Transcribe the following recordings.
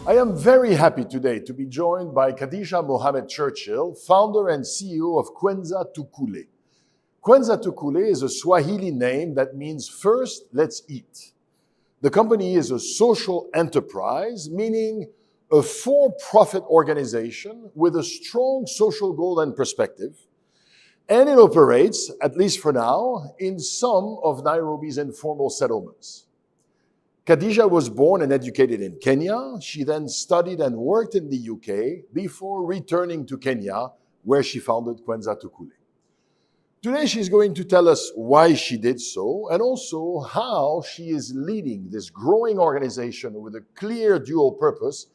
I am very happy today to be joined by Khadija Mohamed-Churchill, founder and CEO of Kwanza Tukule. Kwanza Tukule is a Swahili name that means first, let's eat. The company is a social enterprise, meaning a for-profit organization with a strong social goal and perspective. And it operates, at least for now, in some of Nairobi's informal settlements. Khadija was born and educated in Kenya. She then studied and worked in the UK before returning to Kenya, where she founded Kwanza Tukule. Today, she's going to tell us why she did so and also how she is leading this growing organization with a clear dual purpose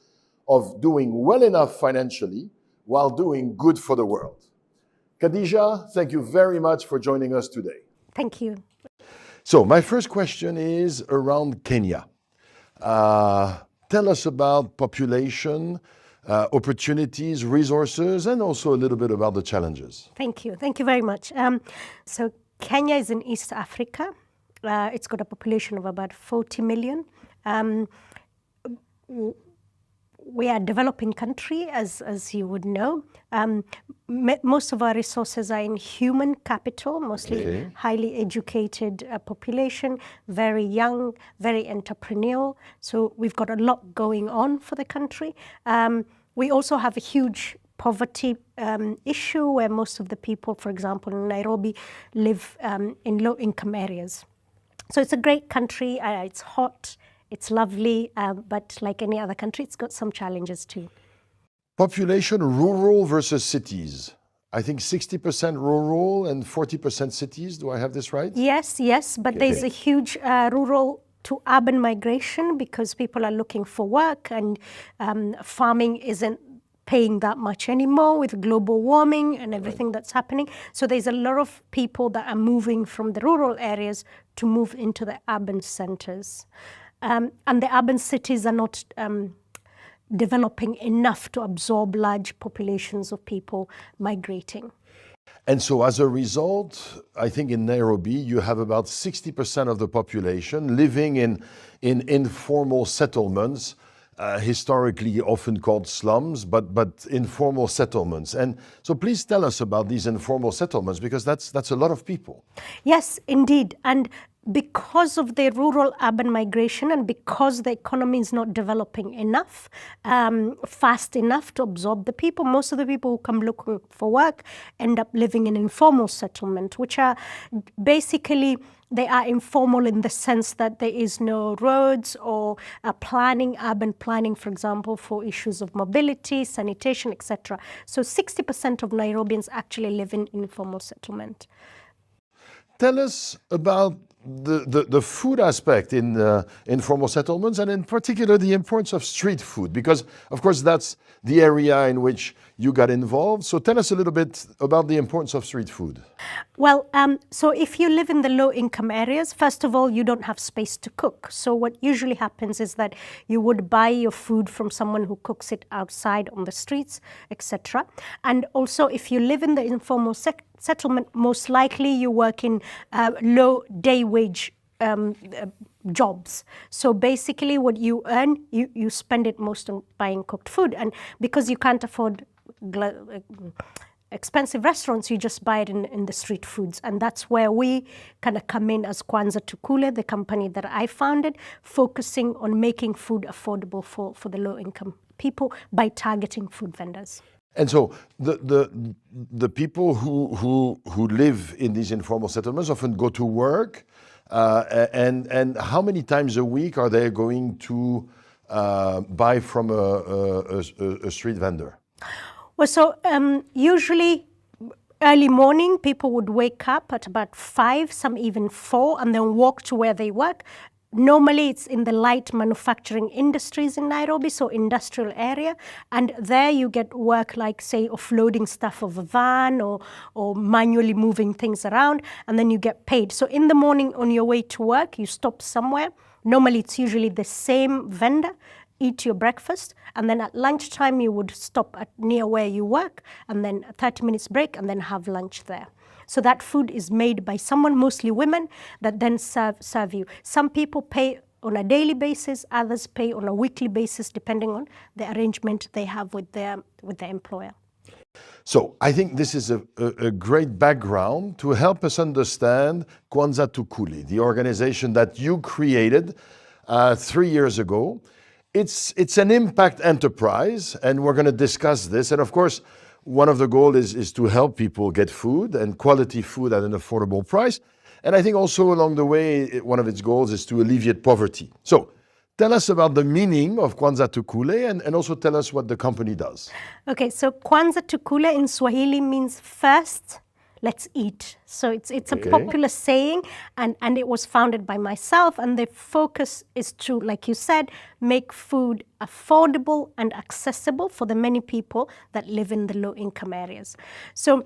of doing well enough financially while doing good for the world. Khadija, thank you very much for joining us today. Thank you. So my first question is around Kenya. Tell us about population, opportunities, resources, and also a little bit about the challenges. Thank you. Thank you very much. So Kenya is in East Africa. It's got a population of about 40 million. We are a developing country, as you would know. Most of our resources are in human capital, mostly highly educated population, very young, very entrepreneurial. So we've got a lot going on for the country. We also have a huge poverty issue where most of the people, for example, in Nairobi, live in low-income areas. So it's a great country. It's hot. It's lovely, but like any other country, it's got some challenges too. Population, rural versus cities. I think 60% rural and 40% cities. Do I have this right? Yes, but there's a huge rural to urban migration because people are looking for work and farming isn't paying that much anymore with global warming and everything that's happening. So there's a lot of people that are moving from the rural areas to move into the urban centers. And the urban cities are not developing enough to absorb large populations of people migrating. And so as a result, I think in Nairobi, you have about 60% of the population living in informal settlements, historically often called slums, but informal settlements. And so please tell us about these informal settlements, because that's a lot of people. Yes, indeed. And because of the rural-urban migration and because the economy is not developing enough, fast enough to absorb the people, most of the people who come looking for work end up living in informal settlement, which are basically, they are informal in the sense that there is no roads or planning, urban planning, for example, for issues of mobility, sanitation, etc. So 60% of Nairobians actually live in informal settlement. Tell us about the food aspect in informal settlements, and in particular the importance of street food, because of course that's the area in which you got involved. So tell us a little bit about the importance of street food. Well, so if you live in the low-income areas, first of all, you don't have space to cook. So what usually happens is that you would buy your food from someone who cooks it outside on the streets, etc. And also, if you live in the informal settlement, most likely you work in low day wage jobs. So basically what you earn, you spend it most on buying cooked food. And because you can't afford expensive restaurants, you just buy it in the street foods. And that's where we kind of come in as Kwanza Tukule, the company that I founded, focusing on making food affordable for the low-income people by targeting food vendors. And so the people who live in these informal settlements often go to work, and how many times a week are they going to buy from a street vendor? Well, so usually early morning, people would wake up at about 5, some even 4, and then walk to where they work. Normally, it's in the light manufacturing industries in Nairobi, so industrial area. And there you get work like, say, offloading stuff of a van or manually moving things around, and then you get paid. So in the morning on your way to work, you stop somewhere. Normally, it's usually the same vendor, eat your breakfast, and then at lunchtime, you would stop near where you work, and then a 30 minutes break, and then have lunch there. So that food is made by someone, mostly women, that then serve you. Some people pay on a daily basis, others pay on a weekly basis, depending on the arrangement they have with their employer. So I think this is a great background to help us understand Kwanza Tukule, the organization that you created 3 years ago. It's an impact enterprise, and we're going to discuss this. And of course, one of the goals is to help people get food and quality food at an affordable price. And I think also along the way, one of its goals is to alleviate poverty. So tell us about the meaning of Kwanza Tukule, and also tell us what the company does. Okay, so Kwanza Tukule in Swahili means first, let's eat. So it's a popular saying, and it was founded by myself, and the focus is to, like you said, make food affordable and accessible for the many people that live in the low-income areas. So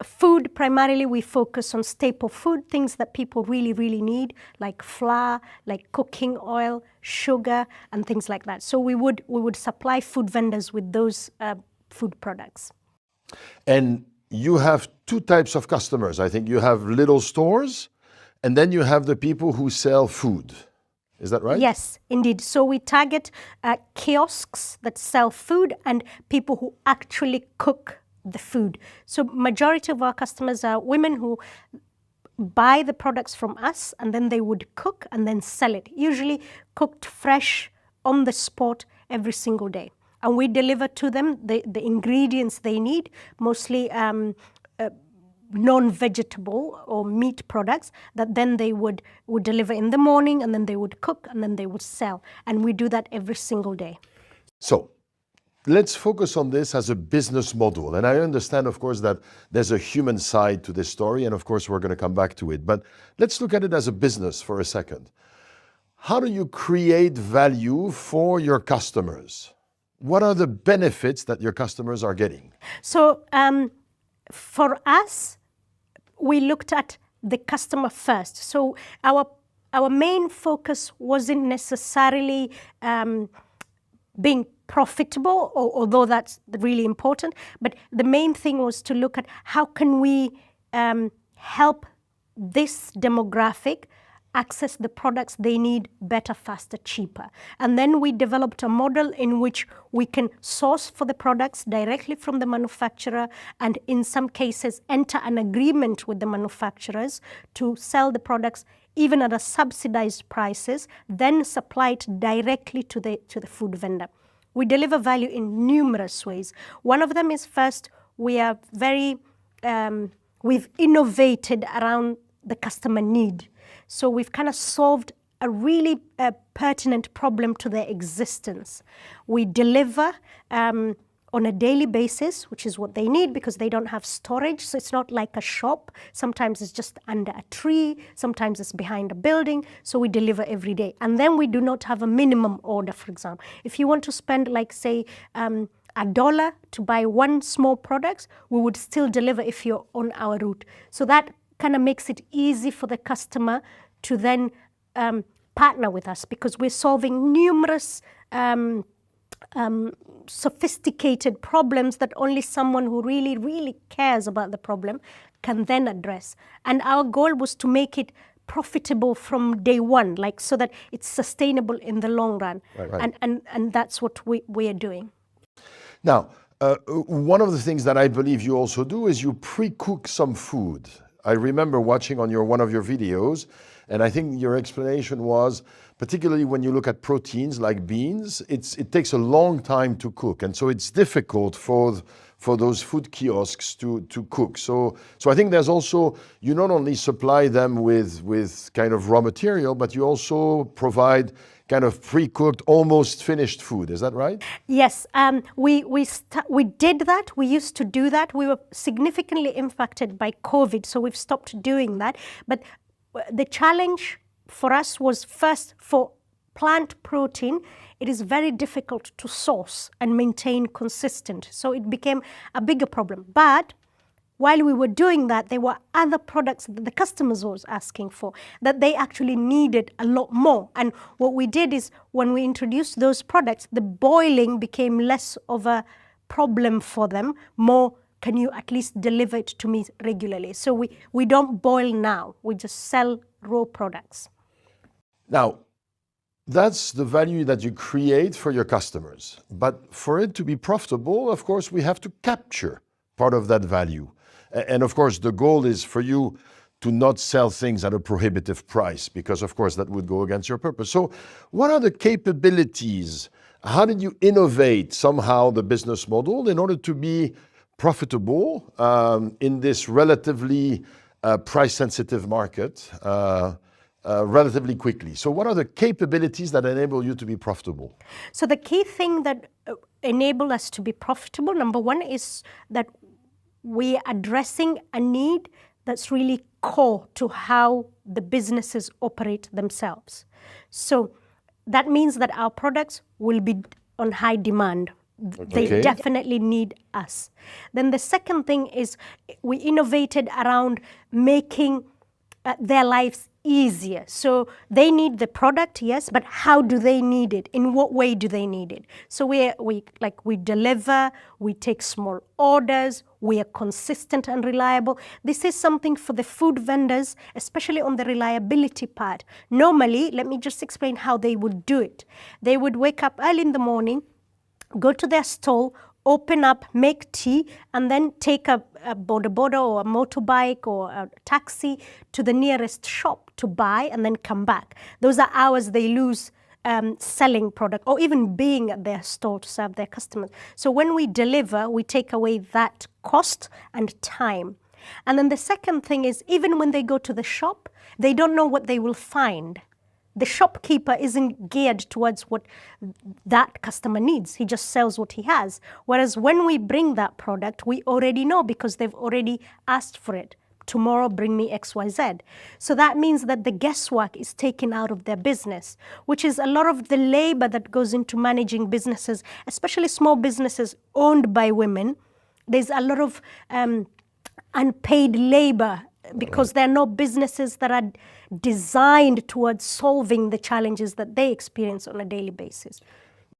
food, primarily we focus on staple food, things that people really, really need, like flour, like cooking oil, sugar, and things like that. So we would supply food vendors with those food products. And you have two types of customers. I think you have little stores, and then you have the people who sell food. Is that right? Yes, indeed. So we target kiosks that sell food and people who actually cook the food. So majority of our customers are women who buy the products from us, and then they would cook and then sell it, usually cooked fresh on the spot every single day. And we deliver to them the ingredients they need, mostly non-vegetable or meat products that then they would deliver in the morning, and then they would cook, and then they would sell. And we do that every single day. So let's focus on this as a business model. And I understand, of course, that there's a human side to this story, and of course, we're going to come back to it. But let's look at it as a business for a second. How do you create value for your customers? What are the benefits that your customers are getting? So for us, we looked at the customer first. So our main focus wasn't necessarily being profitable, although that's really important, but the main thing was to look at how can we help this demographic access the products they need better, faster, cheaper. And then we developed a model in which we can source for the products directly from the manufacturer, and in some cases enter an agreement with the manufacturers to sell the products even at a subsidized prices, then supply it directly to the food vendor. We deliver value in numerous ways. One of them is, first, we are we've innovated around the customer need. So we've kind of solved a really pertinent problem to their existence. We deliver on a daily basis, which is what they need because they don't have storage. So it's not like a shop. Sometimes it's just under a tree. Sometimes it's behind a building. So we deliver every day. And then we do not have a minimum order, for example. If you want to spend, like, say, $1 to buy one small product, we would still deliver if you're on our route. So that kind of makes it easy for the customer to then partner with us, because we're solving numerous sophisticated problems that only someone who really, really cares about the problem can then address. And our goal was to make it profitable from day one, like, so that it's sustainable in the long run. Right. And that's what we are doing. Now, one of the things that I believe you also do is you pre-cook some food. I remember watching on one of your videos, and I think your explanation was, particularly when you look at proteins like beans, it takes a long time to cook, and so it's difficult for those food kiosks to cook. So I think there's also, you not only supply them with kind of raw material, but you also provide kind of pre-cooked, almost finished food. Is that right? Yes, we did that. We used to do that. We were significantly impacted by COVID, so we've stopped doing that. But the challenge for us was, first, for plant protein, it is very difficult to source and maintain consistent. So it became a bigger problem. But while we were doing that, there were other products that the customers was asking for that they actually needed a lot more. And what we did is, when we introduced those products, the boiling became less of a problem for them, more, can you at least deliver it to me regularly? So we don't boil now, we just sell raw products. Now, That's the value that you create for your customers. But for it to be profitable, of course, we have to capture part of that value. And of course, the goal is for you to not sell things at a prohibitive price, because of course that would go against your purpose. So what are the capabilities? How did you innovate somehow the business model in order to be profitable in this relatively price-sensitive market relatively quickly? So what are the capabilities that enable you to be profitable? So the key thing that enable us to be profitable, number one, is that we are addressing a need that's really core to how the businesses operate themselves. So that means that our products will be on high demand. They definitely need us. Then the second thing is we innovated around making their lives easier. So they need the product, yes, but how do they need it? In what way do they need it? So we deliver, we take small orders, we are consistent and reliable. This is something for the food vendors, especially on the reliability part. Normally, let me just explain how they would do it. They would wake up early in the morning, go to their stall, open up, make tea, and then take a boda or a motorbike or a taxi to the nearest shop to buy and then come back. Those are hours they lose selling product or even being at their store to serve their customers. So when we deliver, we take away that cost and time. And then the second thing is, even when they go to the shop, they don't know what they will find. The shopkeeper isn't geared towards what that customer needs. He just sells what he has. Whereas when we bring that product, we already know because they've already asked for it. Tomorrow, bring me XYZ. So that means that the guesswork is taken out of their business, which is a lot of the labor that goes into managing businesses, especially small businesses owned by women. There's a lot of unpaid labor because there are no businesses that are designed towards solving the challenges that they experience on a daily basis.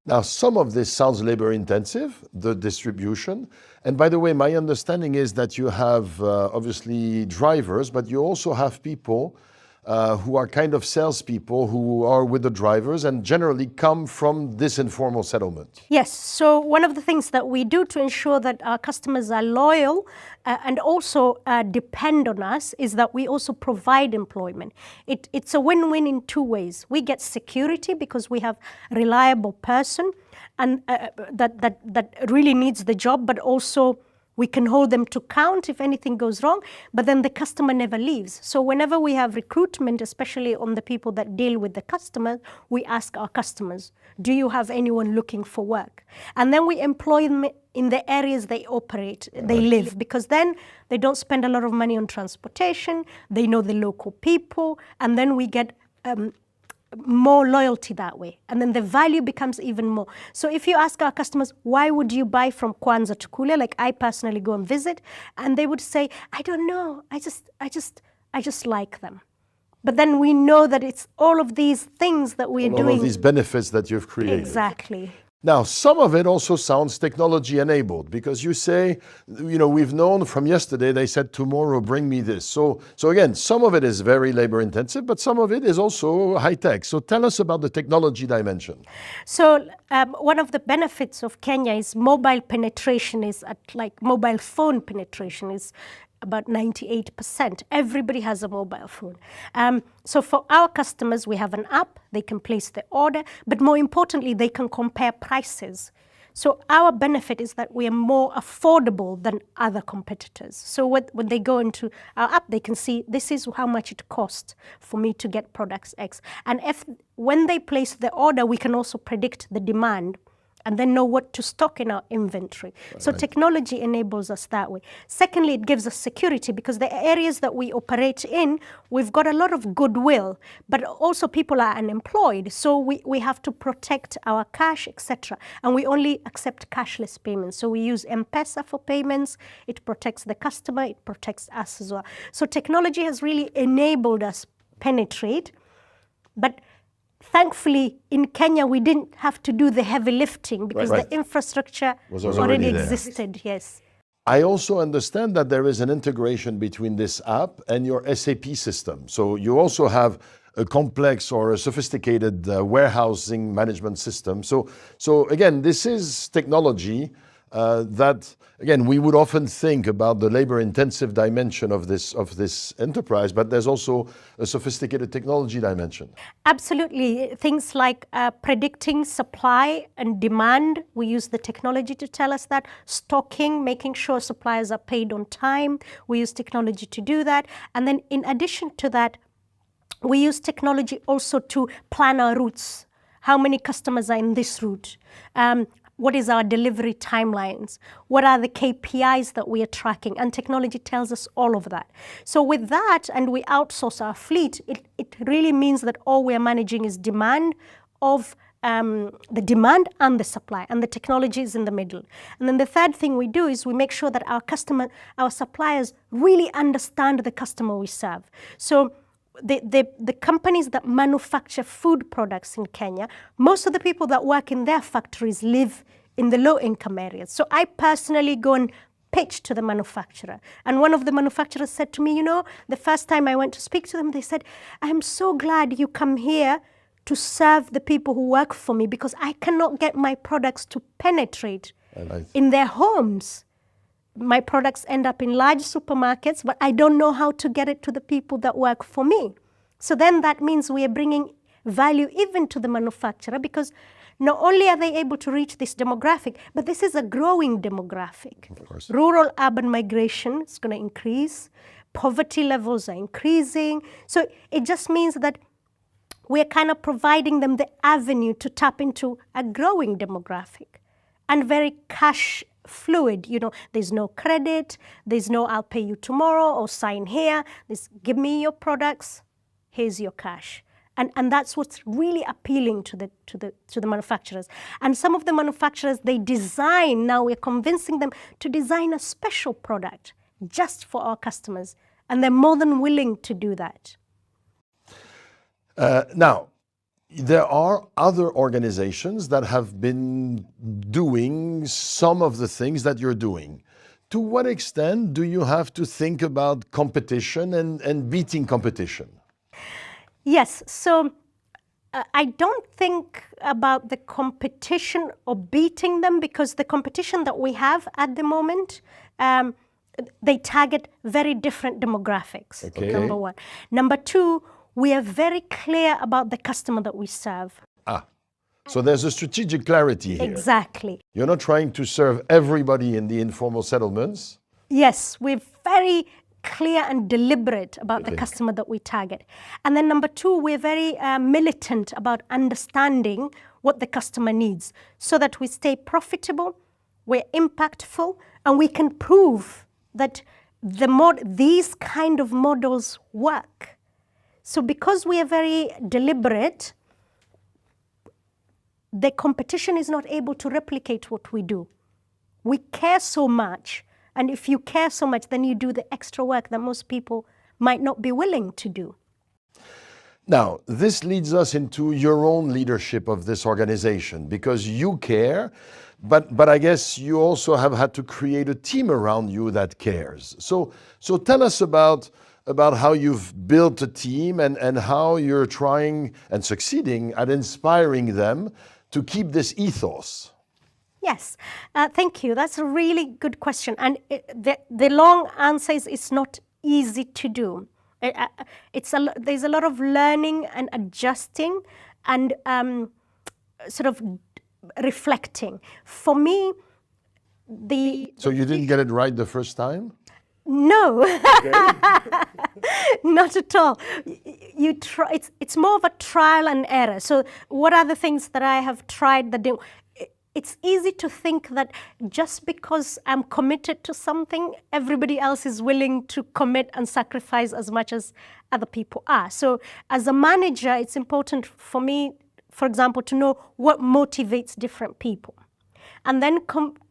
Now, some of this sounds labor intensive, the distribution. And by the way, my understanding is that you have obviously drivers, but you also have people who are kind of salespeople who are with the drivers and generally come from this informal settlement. Yes, so one of the things that we do to ensure that our customers are loyal and also depend on us is that we also provide employment. It's a win-win in two ways. We get security because we have a reliable person and that really needs the job, but also we can hold them to account if anything goes wrong, but then the customer never leaves. So whenever we have recruitment, especially on the people that deal with the customers, we ask our customers, do you have anyone looking for work? And then we employ them in the areas they operate, they live, because then they don't spend a lot of money on transportation, they know the local people, and then we get more loyalty that way. And then the value becomes even more. So if you ask our customers, why would you buy from Kwanza Tukule? Like I personally go and visit, and they would say, I don't know, I just like them. But then we know that it's all of these things that we're doing. All of these benefits that you've created. Exactly. Now, some of it also sounds technology enabled because you say, you know, we've known from yesterday, they said tomorrow, bring me this. So again, some of it is very labor intensive, but some of it is also high tech. So tell us about the technology dimension. So one of the benefits of Kenya is mobile penetration is mobile phone penetration is about 98%. Everybody has a mobile phone. So for our customers, we have an app, they can place the order, but more importantly, they can compare prices. So our benefit is that we are more affordable than other competitors. So when they go into our app, they can see this is how much it costs for me to get products X. And when they place the order, we can also predict the demand and then know what to stock in our inventory. So technology enables us that way. Secondly, it gives us security because the areas that we operate in, we've got a lot of goodwill, but also people are unemployed. So we have to protect our cash, etc. And we only accept cashless payments. So we use M-Pesa for payments. It protects the customer, it protects us as well. So technology has really enabled us penetrate, but thankfully, in Kenya, we didn't have to do the heavy lifting because the infrastructure was already existed, yes. I also understand that there is an integration between this app and your SAP system. So you also have a complex or a sophisticated warehousing management system. So again, this is technology that, again, we would often think about the labor-intensive dimension of this enterprise, but there's also a sophisticated technology dimension. Absolutely. Things like predicting supply and demand. We use the technology to tell us that. Stocking, making sure suppliers are paid on time. We use technology to do that. And then in addition to that, we use technology also to plan our routes. How many customers are in this route? What is our delivery timelines? What are the KPIs that we are tracking? And technology tells us all of that. So with that, and we outsource our fleet, it really means that all we are managing is demand of the demand and the supply, and the technology is in the middle. And then the third thing we do is we make sure that our suppliers really understand the customer we serve. So the companies that manufacture food products in Kenya, most of the people that work in their factories live in the low-income areas. So I personally go and pitch to the manufacturer. And one of the manufacturers said to me, you know, the first time I went to speak to them, they said, I'm so glad you come here to serve the people who work for me, because I cannot get my products to penetrate in their homes. My products end up in large supermarkets, but I don't know how to get it to the people that work for me. So then that means we are bringing value even to the manufacturer, because not only are they able to reach this demographic, but this is a growing demographic. Of course. Rural-urban migration is going to increase. Poverty levels are increasing. So it just means that we're kind of providing them the avenue to tap into a growing demographic, and very cash fluid. You know, there's no credit, there's no I'll pay you tomorrow or sign here. There's give me your products, here's your cash. And that's what's really appealing to the manufacturers. And some of the manufacturers, they design, now we're convincing them to design a special product just for our customers. And they're more than willing to do that. Now, there are other organizations that have been doing some of the things that you're doing. To what extent do you have to think about competition and beating competition? Yes, so I don't think about the competition or beating them, because the competition that we have at the moment, they target very different demographics, okay. Number one. Number two, we are very clear about the customer that we serve. So there's a strategic clarity here. Exactly. You're not trying to serve everybody in the informal settlements. Yes, we're very clear and deliberate about the customer that we target. And then number two, we're very militant about understanding what the customer needs, so that we stay profitable, we're impactful, and we can prove that these kind of models work. So because we are very deliberate, the competition is not able to replicate what we do. We care so much. And if you care so much, then you do the extra work that most people might not be willing to do. Now, this leads us into your own leadership of this organization, because you care, but I guess you also have had to create a team around you that cares. So tell us about how you've built a team and how you're trying and succeeding at inspiring them to keep this ethos. Yes, thank you. That's a really good question. And the long answer is it's not easy to do. There's a lot of learning and adjusting and sort of reflecting. For me, So you didn't get it right the first time? No, not at all. You try. It's more of a trial and error. So what are the things that I have tried that didn't? It's easy to think that just because I'm committed to something, everybody else is willing to commit and sacrifice as much as other people are. So as a manager, it's important for me, for example, to know what motivates different people. And then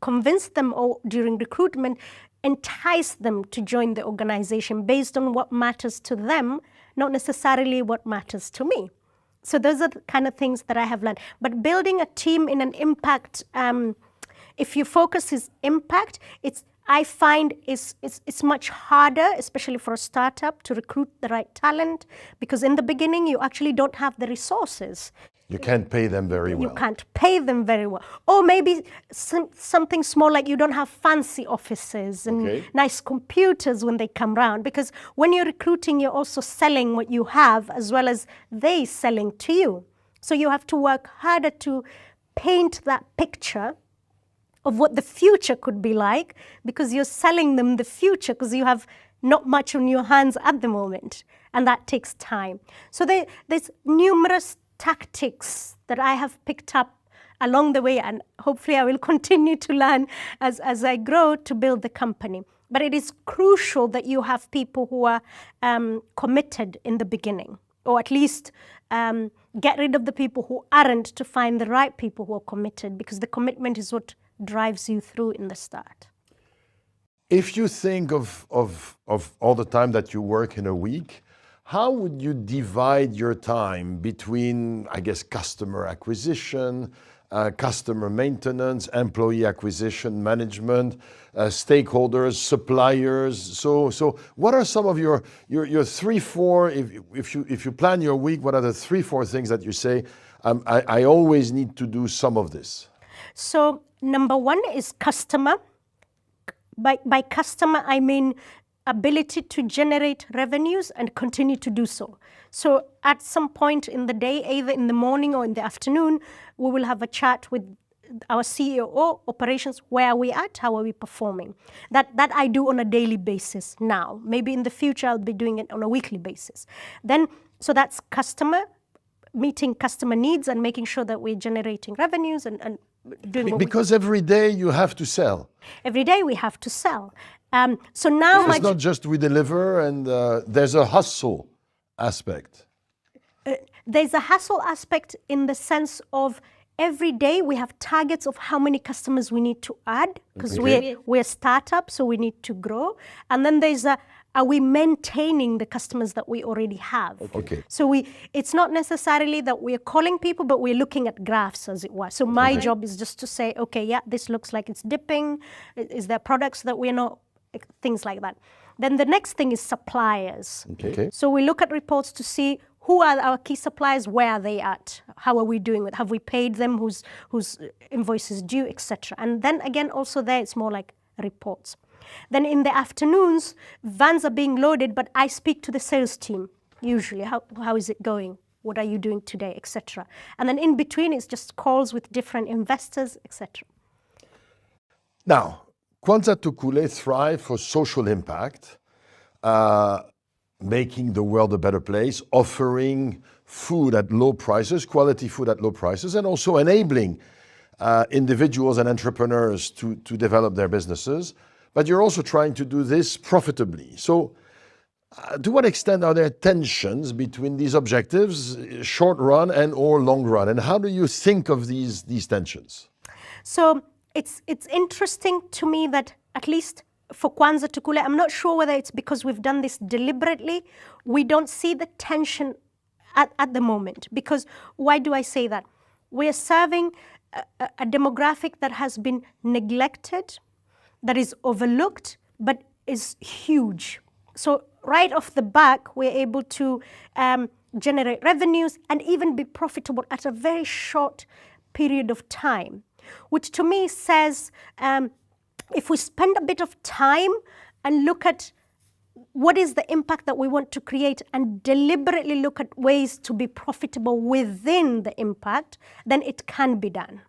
convince them during recruitment, entice them to join the organization based on what matters to them, not necessarily what matters to me. So those are the kind of things that I have learned. But building a team in an impact, if your focus is impact, I find it's much harder, especially for a startup, to recruit the right talent, because in the beginning you actually don't have the resources. You can't pay them very well. You can't pay them very well. Or maybe something small, like you don't have fancy offices and nice computers when they come round. Because when you're recruiting, you're also selling what you have as well as they selling to you. So you have to work harder to paint that picture of what the future could be like, because you're selling them the future, because you have not much on your hands at the moment. And that takes time. So there's numerous tactics that I have picked up along the way, and hopefully I will continue to learn as I grow to build the company. But it is crucial that you have people who are committed in the beginning, or at least get rid of the people who aren't to find the right people who are committed, because the commitment is what drives you through in the start. If you think of all the time that you work in a week, how would you divide your time between, I guess, customer acquisition, customer maintenance, employee acquisition, management, stakeholders, suppliers? So what are some of your 3-4, if you plan your week, what are the 3-4 things that you say, I always need to do some of this? So number one is customer. By customer, I mean ability to generate revenues and continue to do so. So at some point in the day, either in the morning or in the afternoon, we will have a chat with our CEO, operations. Where are we at? How are we performing? That I do on a daily basis now. Maybe in the future, I'll be doing it on a weekly basis. Then, so that's customer, meeting customer needs and making sure that we're generating revenues and doing what because every day you have to sell. Every day we have to sell. So now it's not just we deliver, and there's a hustle aspect. There's a hustle aspect in the sense of every day we have targets of how many customers we need to add, because we're a startup, so we need to grow. And then there's are we maintaining the customers that we already have? Okay. So it's not necessarily that we're calling people, but we're looking at graphs, as it were. So my job is just to say, okay, yeah, this looks like it's dipping. Is there products that we're not, things like that. Then the next thing is suppliers. Okay. So we look at reports to see who are our key suppliers, where are they at, how are we doing with, have we paid them, whose invoices due, etc. And then again, also there, it's more like reports. Then in the afternoons, vans are being loaded, but I speak to the sales team, usually. How is it going? What are you doing today, etc. And then in between, it's just calls with different investors, etc. Now, Kwanza Tukule thrive for social impact, making the world a better place, offering food at low prices, quality food at low prices, and also enabling individuals and entrepreneurs to develop their businesses. But you're also trying to do this profitably. So to what extent are there tensions between these objectives, short run and or long run? And how do you think of these tensions? So it's interesting to me that at least for Kwanza Tukule, I'm not sure whether it's because we've done this deliberately, we don't see the tension at the moment. Because why do I say that? We're serving a demographic that has been neglected, that is overlooked, but is huge. So right off the back, we're able to generate revenues and even be profitable at a very short period of time, which to me says if we spend a bit of time and look at what is the impact that we want to create and deliberately look at ways to be profitable within the impact, then it can be done.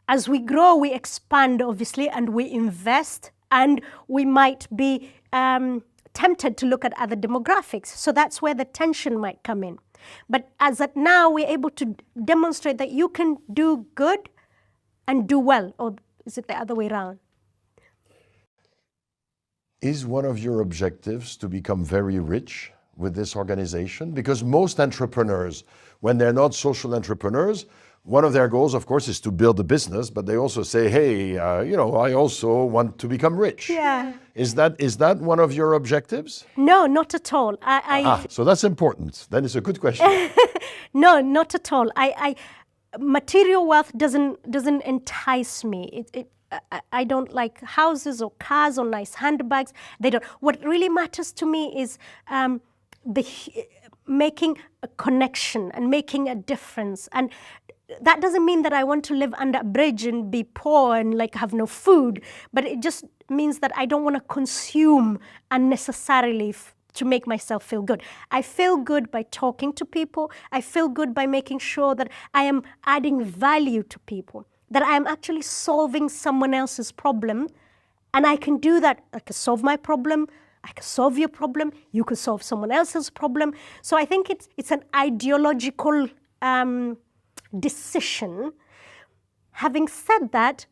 As we grow, we expand, obviously, and we invest, and we might be tempted to look at other demographics. So that's where the tension might come in. But as at now, we're able to demonstrate that you can do good and do well, or is it the other way around? Is one of your objectives to become very rich with this organization? Because most entrepreneurs, when they're not social entrepreneurs, one of their goals, of course, is to build a business, but they also say, hey, I also want to become rich. Yeah. Is that one of your objectives? No, not at all. So that's important. Then it's a good question. No, not at all. Material wealth doesn't entice me. I don't like houses or cars or nice handbags. They don't. What really matters to me is making a connection and making a difference. And that doesn't mean that I want to live under a bridge and be poor and like have no food, but it just means that I don't want to consume unnecessarily to make myself feel good. I feel good by talking to people. I feel good by making sure that I am adding value to people, that I am actually solving someone else's problem. And I can do that. I can solve my problem. I can solve your problem. You can solve someone else's problem. So I think it's an ideological decision. Having said that,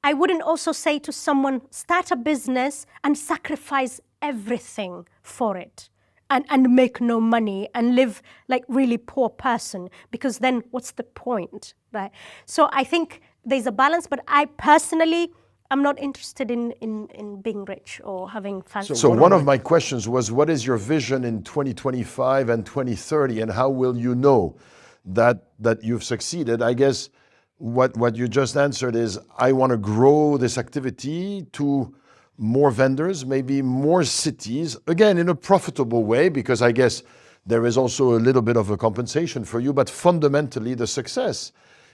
I wouldn't also say to someone, start a business and sacrifice everything for it and make no money and live like really poor person, because then what's the point, right? So I think there's a balance, but I personally, I'm not interested in being rich or having fancy. So one of my questions was, what is your vision in 2025 and 2030, and how will you know that you've succeeded? I guess what you just answered is, I want to grow this activity to more vendors, maybe more cities, again, in a profitable way, because I guess there is also a little bit of a compensation for you, but fundamentally the success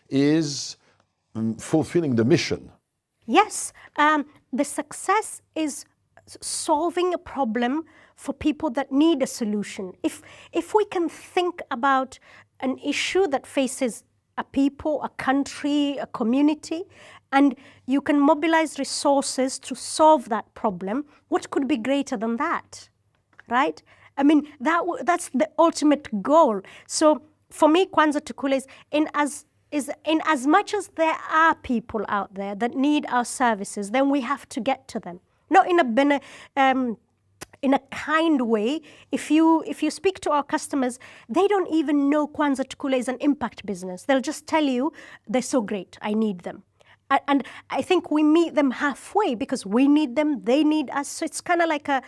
is fulfilling the mission. Yes, the success is solving a problem for people that need a solution. If we can think about an issue that faces a people, a country, a community, and you can mobilize resources to solve that problem, what could be greater than that, right? I mean, that's the ultimate goal. So for me, Kwanza Tukule is in as much as there are people out there that need our services, then we have to get to them. Not in a kind way. If you speak to our customers, they don't even know Kwanza Tukule is an impact business. They'll just tell you, they're so great, I need them. And I think we meet them halfway, because we need them, they need us. So it's kind of like a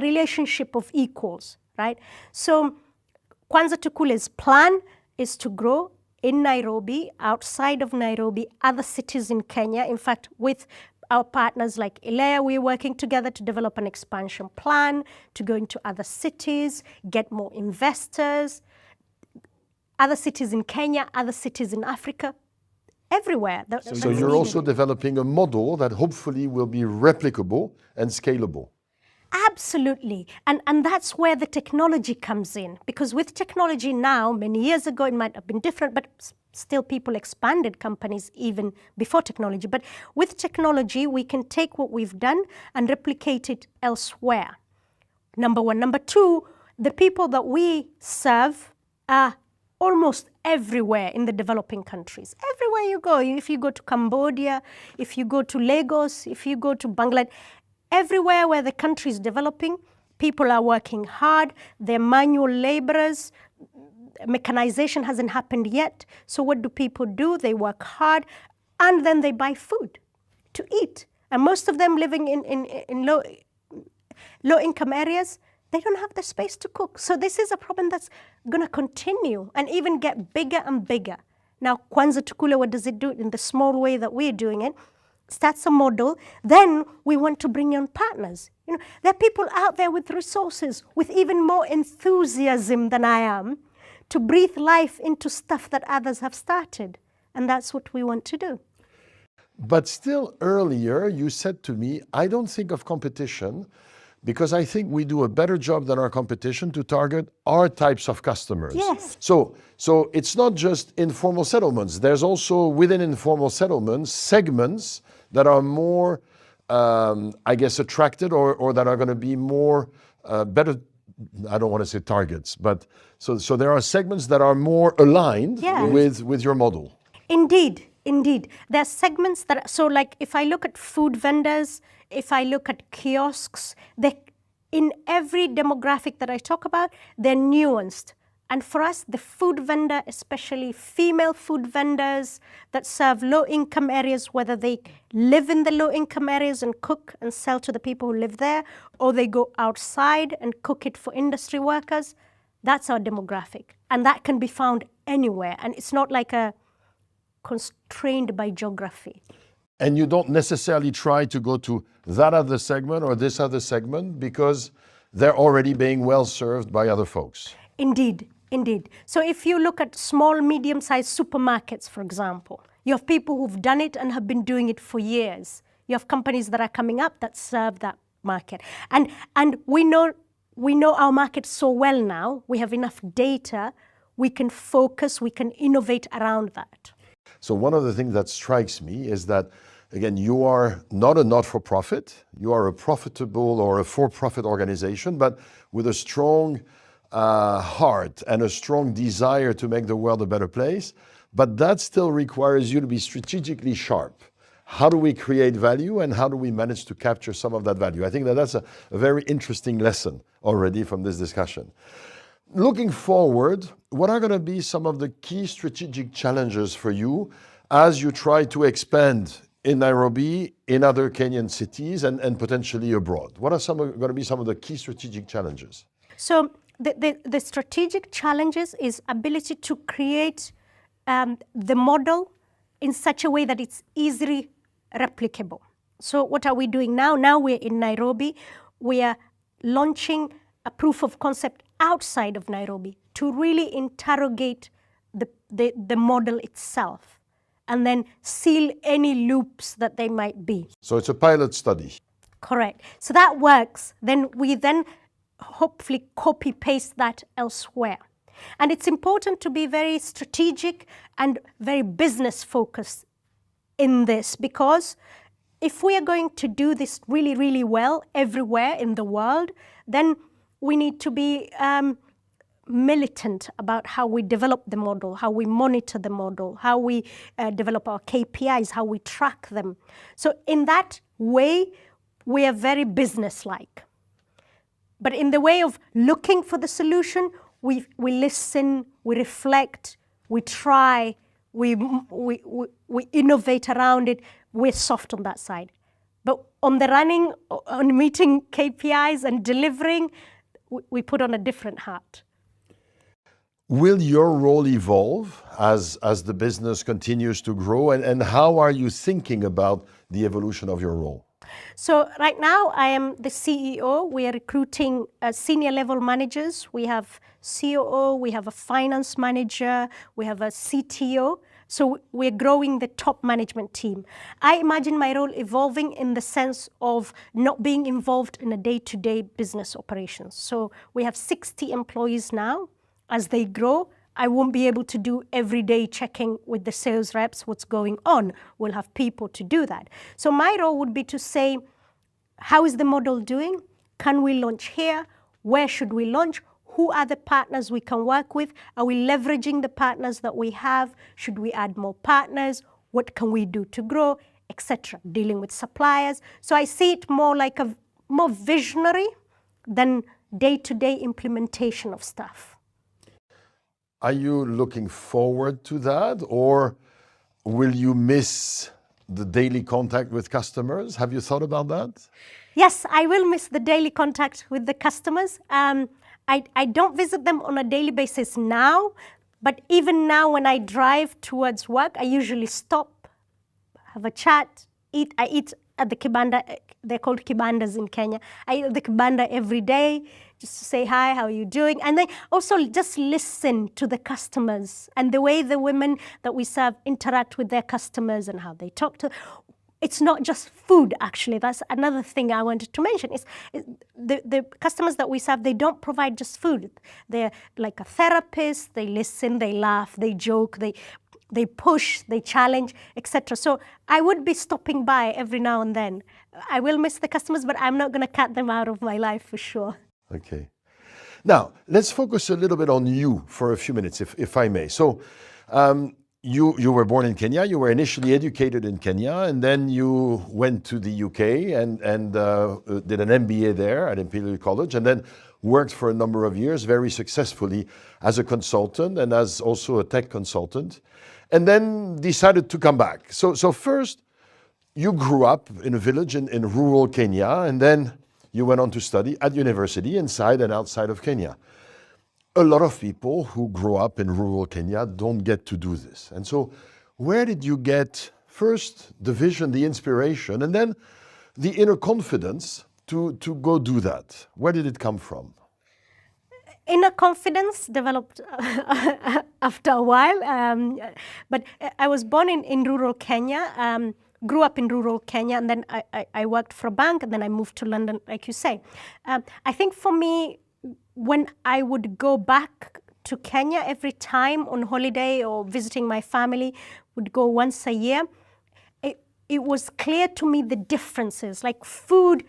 relationship of equals, right? So Kwanza Tukule's plan is to grow in Nairobi, outside of Nairobi, other cities in Kenya. In fact, with our partners like Ilea, we're working together to develop an expansion plan to go into other cities, get more investors, other cities in Kenya, other cities in Africa, everywhere. So you're also developing a model that hopefully will be replicable and scalable. Absolutely. And that's where the technology comes in. Because with technology now, many years ago, it might have been different, but still people expanded companies even before technology. But with technology, we can take what we've done and replicate it elsewhere. Number one. Number two, the people that we serve are almost everywhere in the developing countries. Everywhere you go, if you go to Cambodia, if you go to Lagos, if you go to Bangladesh, everywhere where the country is developing, people are working hard, they're manual laborers, mechanization hasn't happened yet. So what do people do? They work hard, and then they buy food to eat. And most of them living in low-income areas, they don't have the space to cook. So this is a problem that's going to continue and even get bigger and bigger. Now, Kwanza Tukule, what does it do in the small way that we're doing it? Starts a model. Then we want to bring in partners. You know, there are people out there with resources, with even more enthusiasm than I am, to breathe life into stuff that others have started. And that's what we want to do. But still earlier, you said to me, I don't think of competition, because I think we do a better job than our competition to target our types of customers. Yes. So it's not just informal settlements. There's also within informal settlements segments that are more, I guess, attracted or that are going to be more better. I don't want to say targets, but so there are segments that are more aligned with your model. Indeed. There are segments that, so like if I look at food vendors, if I look at kiosks, in every demographic that I talk about, they're nuanced. And for us, the food vendor, especially female food vendors that serve low-income areas, whether they live in the low-income areas and cook and sell to the people who live there, or they go outside and cook it for industry workers, that's our demographic. And that can be found anywhere. And it's not like constrained by geography. and you don't necessarily try to go to that other segment or this other segment because they're already being well served by other folks. Indeed, indeed. So if you look at small, medium-sized supermarkets, for example, you have people who've done it and have been doing it for years. You have companies that are coming up that serve that market. And we know our market so well now, we have enough data, we can focus, we can innovate around that. So one of the things that strikes me is that, again, you are not a not-for-profit, you are a profitable or a for-profit organization, but with a strong heart and a strong desire to make the world a better place. But that still requires you to be strategically sharp. How do we create value and how do we manage to capture some of that value? I think that that's a very interesting lesson already from this discussion. Looking forward, what are going to be some of the key strategic challenges for you as you try to expand in Nairobi, in other Kenyan cities, and potentially abroad? What are going to be some of the key strategic challenges? So the strategic challenges is ability to create the model in such a way that it's easily replicable. So what are we doing now? Now we're in Nairobi. We are launching a proof of concept outside of Nairobi to really interrogate the model itself and then seal any loops that they might be. So it's a pilot study. Correct. So that works. Then we hopefully copy-paste that elsewhere. And it's important to be very strategic and very business-focused in this, because if we are going to do this really, really well everywhere in the world, then we need to be militant about how we develop the model, how we monitor the model, how we develop our KPIs, how we track them. So in that way, we are very business-like. But in the way of looking for the solution, we listen, we reflect, we try, we innovate around it. We're soft on that side. But on the running, on meeting KPIs and delivering, we put on a different hat. Will your role evolve as the business continues to grow? And how are you thinking about the evolution of your role? So right now, I am the CEO. We are recruiting senior level managers. We have COO, we have a finance manager, we have a CTO. So we're growing the top management team. I imagine my role evolving in the sense of not being involved in a day-to-day business operations. So we have 60 employees now. As they grow, I won't be able to do everyday checking with the sales reps what's going on. We'll have people to do that. So my role would be to say, how is the model doing? Can we launch here? Where should we launch? Who are the partners we can work with? Are we leveraging the partners that we have? Should we add more partners? What can we do to grow, etc.? Dealing with suppliers. So I see it more like a more visionary than day-to-day implementation of stuff. Are you looking forward to that, or will you miss the daily contact with customers? Have you thought about that? Yes, I will miss the daily contact with the customers. I don't visit them on a daily basis now, but even now when I drive towards work, I usually stop, have a chat, eat. I eat at the kibanda. They're called kibandas in Kenya. I eat at the kibanda every day, just to say hi, how are you doing? And then also just listen to the customers and the way the women that we serve interact with their customers and how they talk to. It's not just food, actually. That's another thing I wanted to mention. The customers that we serve, they don't provide just food. They're like a therapist. They listen, they laugh, they joke, they push, they challenge, etc. So I would be stopping by every now and then. I will miss the customers, but I'm not going to cut them out of my life for sure. Okay. Now, let's focus a little bit on you for a few minutes, if I may. So, you were born in Kenya, you were initially educated in Kenya, and then you went to the UK and did an MBA there at Imperial College, and then worked for a number of years very successfully as a consultant and as also a tech consultant, and then decided to come back. So first, you grew up in a village in rural Kenya, and then you went on to study at university inside and outside of Kenya. A lot of people who grow up in rural Kenya don't get to do this. And so where did you get first the vision, the inspiration, and then the inner confidence to go do that? Where did it come from? Inner confidence developed after a while, but I was born in rural Kenya, grew up in rural Kenya, and then I worked for a bank, and then I moved to London, like you say. I think for me, when I would go back to Kenya every time on holiday or visiting my family, would go once a year, it was clear to me the differences, like food.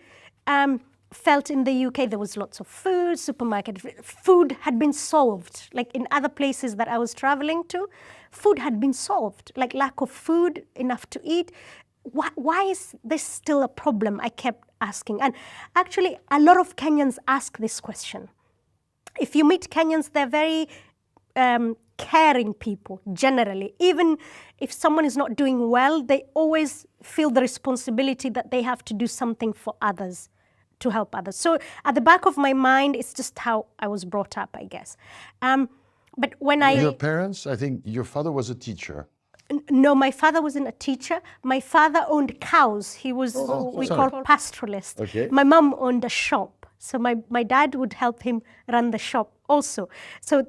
Felt in the UK there was lots of food, supermarket, food had been solved. Like in other places that I was traveling to, food had been solved, like lack of food, enough to eat. Why is this still a problem? I kept asking. And actually, a lot of Kenyans ask this question. If you meet Kenyans, they're very caring people, generally. Even if someone is not doing well, they always feel the responsibility that they have to do something for others, to help others. So at the back of my mind, it's just how I was brought up, I guess. But when Your parents, I think your father was a teacher. No, my father wasn't a teacher. My father owned cows. He was what we call pastoralist. Okay. My mom owned a shop. So my dad would help him run the shop also. So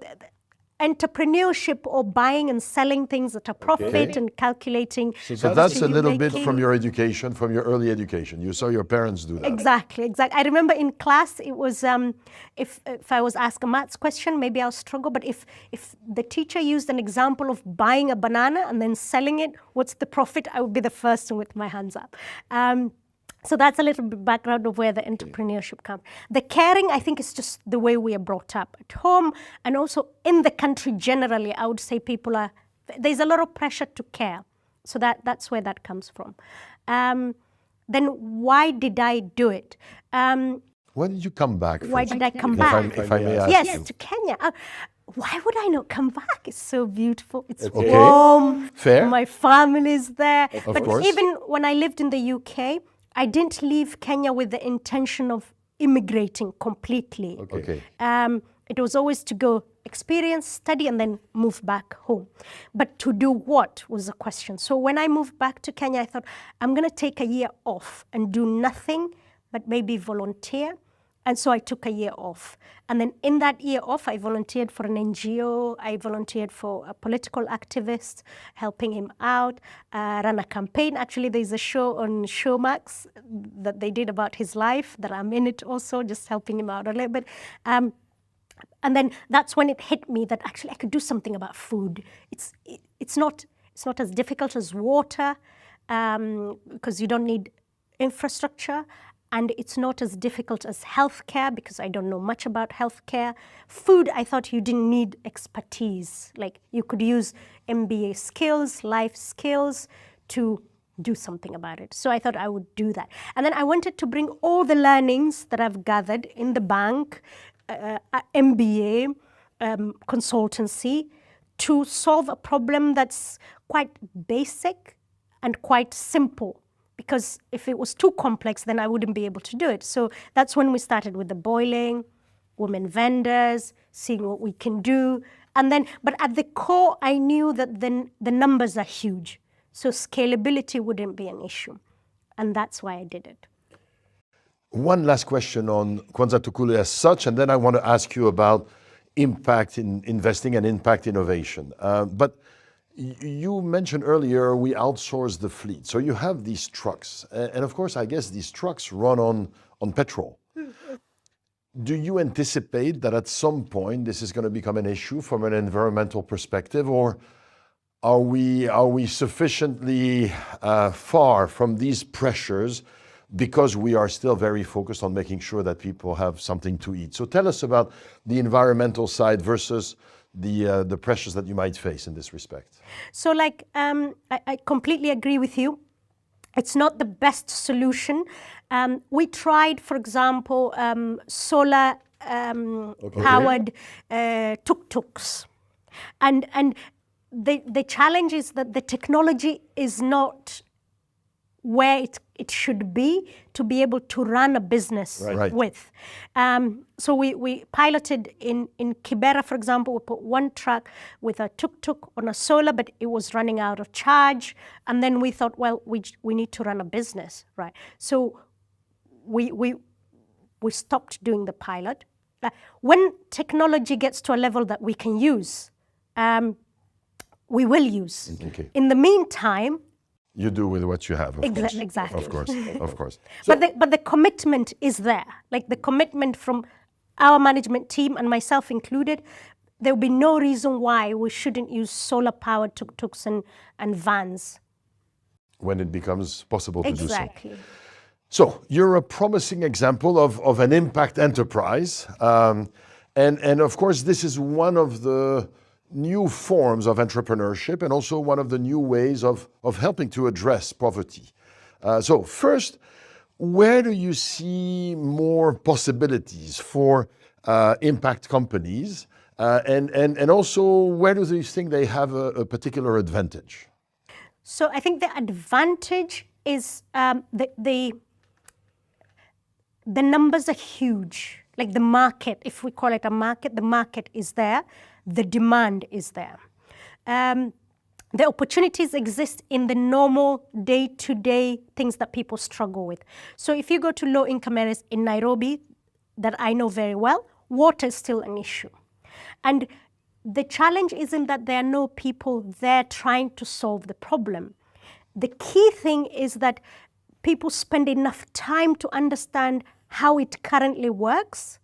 entrepreneurship or buying and selling things at a profit and calculating. So that's a little bit from your education, from your early education. You saw your parents do that. Exactly. I remember in class, it was, if I was asked a maths question, maybe I'll struggle, but if the teacher used an example of buying a banana and then selling it, what's the profit? I would be the first one with my hands up. So that's a little bit background of where the entrepreneurship comes. The caring, I think, is just the way we are brought up at home, and also in the country generally. I would say there's a lot of pressure to care. So that's where that comes from. Then why did I do it? When did you come back? Why did I come back? If I may ask yes, you. to Kenya. Why would I not come back? It's so beautiful. It's Okay. warm. Fair. My family's there. But course. even when I lived in the UK, I didn't leave Kenya with the intention of immigrating completely. Okay. It was always to go experience, study, and then move back home. But to do what was the question. So when I moved back to Kenya, I thought, I'm going to take a year off and do nothing but maybe volunteer. And so I took a year off. And then in that year off, I volunteered for an NGO. I volunteered for a political activist, helping him out, ran a campaign. Actually, there's a show on Showmax that they did about his life, that I'm in it also, just helping him out a little bit. And then that's when it hit me that actually I could do something about food. It's not as difficult as water, because you don't need infrastructure. And it's not as difficult as healthcare, because I don't know much about healthcare. Food, I thought you didn't need expertise. Like you could use MBA skills, life skills to do something about it. So I thought I would do that. And then I wanted to bring all the learnings that I've gathered in the bank, MBA, consultancy, to solve a problem that's quite basic and quite simple. Because if it was too complex, then I wouldn't be able to do it. So that's when we started with the boiling, women vendors, seeing what we can do. And then, but at the core, I knew that the numbers are huge. So scalability wouldn't be an issue. And that's why I did it. One last question on Kwanza Tukule as such, and then I want to ask you about impact in investing and impact innovation. But you mentioned earlier we outsource the fleet. So you have these trucks. And of course, I guess these trucks run on petrol. Do you anticipate that at some point this is going to become an issue from an environmental perspective? Or are we sufficiently far from these pressures because we are still very focused on making sure that people have something to eat? So tell us about the environmental side versus the pressures that you might face in this respect. So I completely agree with you. It's not the best solution. We tried, for example, solar powered tuk-tuks. And the challenge is that the technology is not where it should be to be able to run a business with. So we piloted in Kibera, for example. We put one truck with a tuk-tuk on a solar, but it was running out of charge. And then we thought, well, we need to run a business, right? So we stopped doing the pilot. When technology gets to a level that we can use, we will use. Okay. In the meantime, you do with what you have, of course. Exactly. Of course, of course. So, but the commitment is there. Like the commitment from our management team and myself included, there will be no reason why we shouldn't use solar-powered tuk-tuks and vans. when it becomes possible to do so. Exactly. So you're a promising example of an impact enterprise. And of course, this is one of the new forms of entrepreneurship and also one of the new ways of helping to address poverty. So first, where do you see more possibilities for impact companies? And also, where do you think they have a particular advantage? So I think the advantage is the numbers are huge. Like the market, if we call it a market, the market is there, the demand is there. The opportunities exist in the normal day-to-day things that people struggle with. So if you go to low-income areas in Nairobi, that I know very well, water is still an issue. And the challenge isn't that there are no people there trying to solve the problem. The key thing is that people spend enough time to understand how it currently works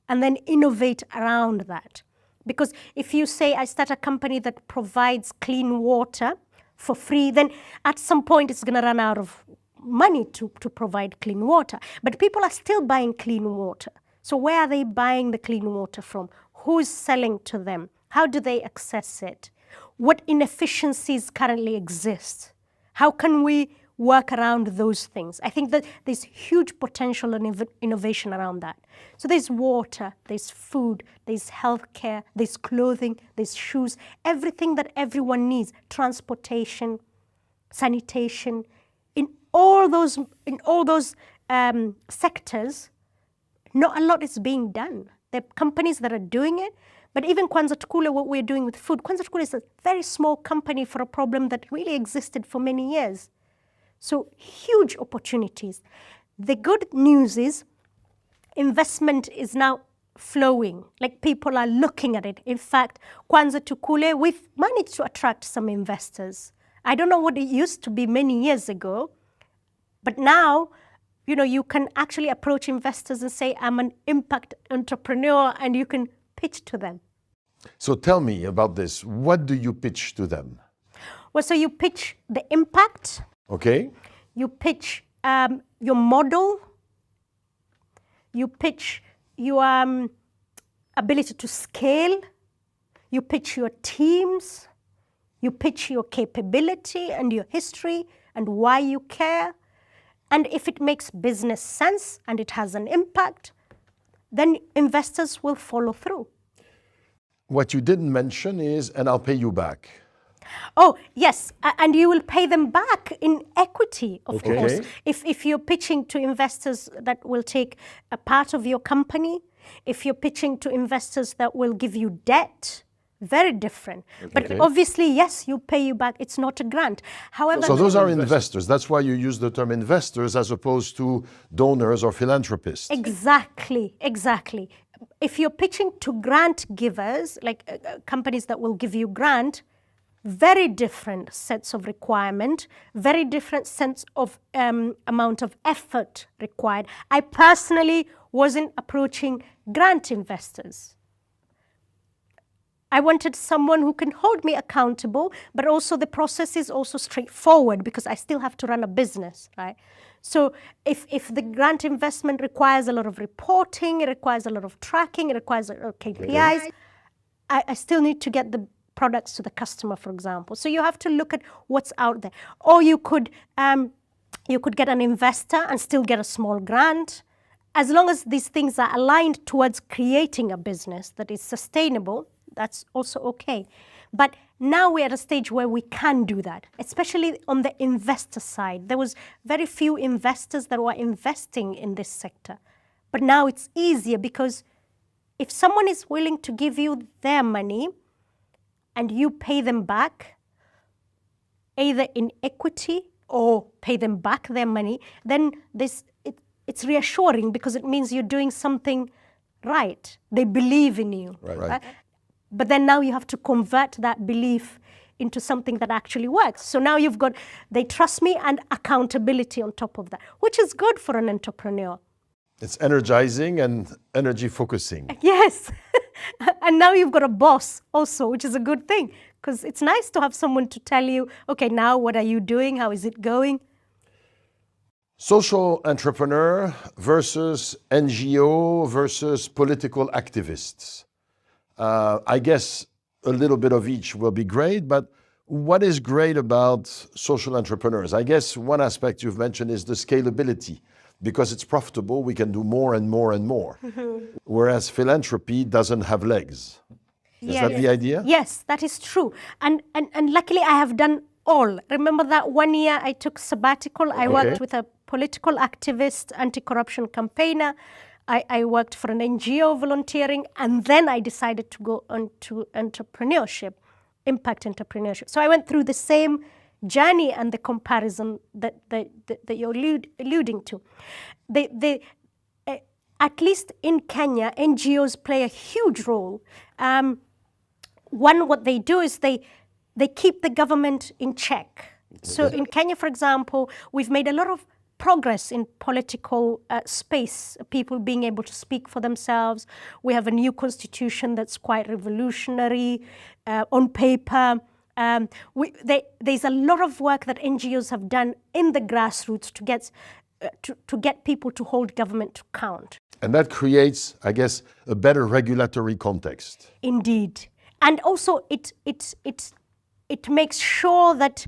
and then innovate around that. Because if you say, I start a company that provides clean water for free, then at some point it's going to run out of money to provide clean water. But people are still buying clean water. So where are they buying the clean water from? Who is selling to them? How do they access it? What inefficiencies currently exist? How can we work around those things? I think that there's huge potential and innovation around that. So there's water, there's food, there's healthcare, there's clothing, there's shoes, everything that everyone needs, transportation, sanitation. In all those sectors, not a lot is being done. There are companies that are doing it, but even Kwanza Tukule, what we're doing with food, Kwanza Tukule is a very small company for a problem that really existed for many years. So huge opportunities. The good news is investment is now flowing, like people are looking at it. In fact, Kwanza Tukule, we've managed to attract some investors. I don't know what it used to be many years ago, but now, you know, you can actually approach investors and say, I'm an impact entrepreneur, and you can pitch to them. So tell me about this. What do you pitch to them? Well, so you pitch the impact. Okay. You pitch your model. You pitch your ability to scale. You pitch your teams. You pitch your capability and your history and why you care. And if it makes business sense and it has an impact, then investors will follow through. What you didn't mention is, and I'll pay you back. Oh, yes, and you will pay them back in equity, of Okay. course. If you're pitching to investors that will take a part of your company, if you're pitching to investors that will give you debt, very different. But obviously, yes, you pay you back. It's not a grant. However, So those are investors. That's why you use the term investors as opposed to donors or philanthropists. Exactly, exactly. If you're pitching to grant givers, like companies that will give you grant, very different sets of requirement, very different sense of amount of effort required. I personally wasn't approaching grant investors. I wanted someone who can hold me accountable, but also the process is also straightforward because I still have to run a business, right? So if the grant investment requires a lot of reporting, it requires a lot of tracking, it requires a lot of KPIs, I still need to get the products to the customer, for example. So you have to look at what's out there. Or you could get an investor and still get a small grant. As long as these things are aligned towards creating a business that is sustainable, That's also okay. But now we're at a stage where we can do that, especially on the investor side. There was very few investors that were investing in this sector. But now it's easier because if someone is willing to give you their money and you pay them back, either in equity or pay them back their money, then it's reassuring because it means you're doing something right. They believe in you. Right. But then now you have to convert that belief into something that actually works. So now you've got, they trust me and accountability on top of that, which is good for an entrepreneur. It's energizing and energy focusing. Yes. And now you've got a boss also, which is a good thing, because it's nice to have someone to tell you, okay, now what are you doing? How is it going? Social entrepreneur versus NGO versus political activists. I guess a little bit of each will be great, but what is great about social entrepreneurs? I guess one aspect you've mentioned is the scalability. Because it's profitable, we can do more and more and more. Whereas philanthropy doesn't have legs. Is that the idea? Yes, that is true. And luckily I have done all. Remember that 1 year I took sabbatical. I worked with a political activist, anti-corruption campaigner. I worked for an NGO volunteering, and then I decided to go on to entrepreneurship, impact entrepreneurship. So I went through the same journey and the comparison that you're alluding to. At least in Kenya, NGOs play a huge role. One, what they do is they keep the government in check. So in Kenya, for example, we've made a lot of progress in political space, people being able to speak for themselves. We have a new constitution that's quite revolutionary on paper. There's a lot of work that NGOs have done in the grassroots to get people to hold government to account. And that creates, I guess, a better regulatory context. Indeed. And also it makes sure that